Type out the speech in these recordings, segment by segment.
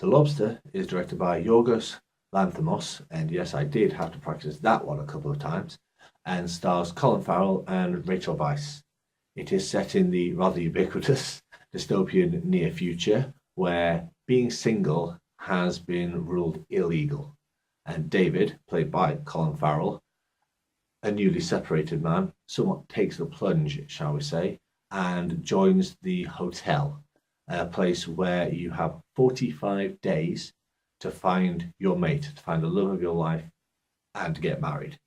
The Lobster is directed by Yorgos Lanthimos, and yes, I did have to practice that one a couple of times, and stars Colin Farrell and Rachel Weisz. It is set in the rather ubiquitous dystopian near future where being single has been ruled illegal. And David, played by Colin Farrell, a newly separated man, somewhat takes the plunge, shall we say, and joins the hotel, a place where you have 45 days to find your mate, to find the love of your life, and get married.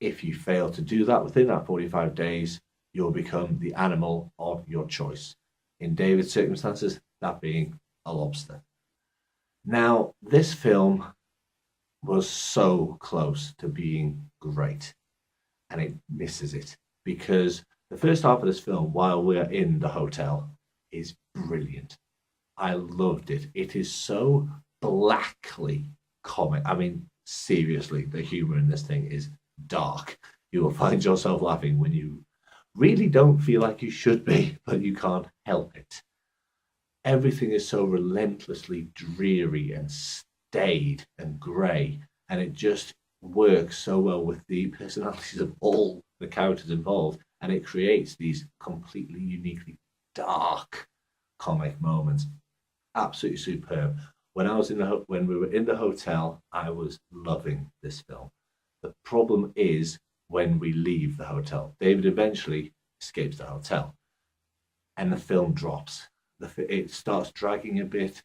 If you fail to do that within that 45 days, you'll become the animal of your choice. In David's circumstances, that being a lobster. Now, this film was so close to being great, and it misses it because the first half of this film, while we're in the hotel, is brilliant. I loved it. It is so blackly comic. I mean, seriously, the humor in this thing is dark. You will find yourself laughing when you really don't feel like you should be, but you can't help it. Everything is so relentlessly dreary and staid and grey, and it just works so well with the personalities of all the characters involved, and it creates these completely uniquely dark comic moments. Absolutely superb. When we were in the hotel, I was loving this film. The problem is when we leave the hotel. David eventually escapes the hotel, and the film drops. It starts dragging a bit.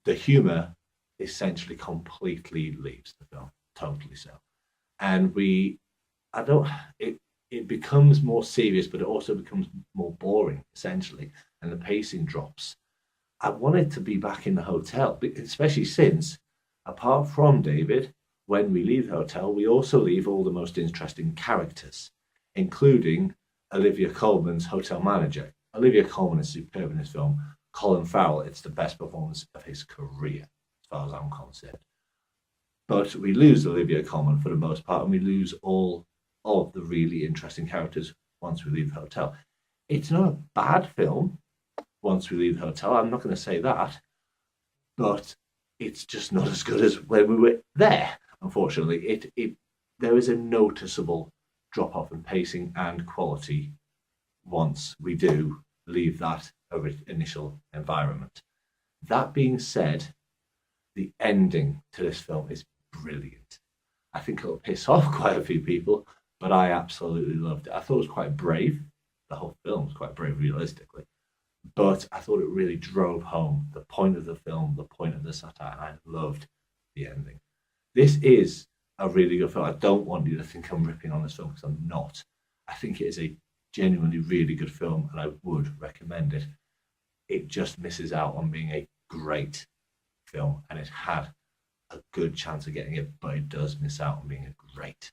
The humor essentially completely leaves the film, totally so. And I don't, it becomes more serious, but it also becomes more boring, essentially, and the pacing drops. I wanted to be back in the hotel, especially since, apart from David, when we leave the hotel, we also leave all the most interesting characters, including Olivia Colman's hotel manager. Olivia Colman is superb in this film. Colin Farrell, it's the best performance of his career, as far as I'm concerned. But we lose Olivia Colman for the most part, and we lose all of the really interesting characters once we leave the hotel. It's not a bad film once we leave the hotel. I'm not going to say that, but it's just not as good as when we were there. Unfortunately, there is a noticeable drop off in pacing and quality once we do leave that initial environment. That being said, the ending to this film is brilliant. I think it'll piss off quite a few people, but I absolutely loved it. I thought it was quite brave. The whole film was quite brave, realistically. But I thought it really drove home the point of the film, the point of the satire, and I loved the ending. This is a really good film. I don't want you to think I'm ripping on this film because I'm not. I think it is a genuinely really good film, and I would recommend it. It just misses out on being a great film, and it had a good chance of getting it, but it does miss out on being a great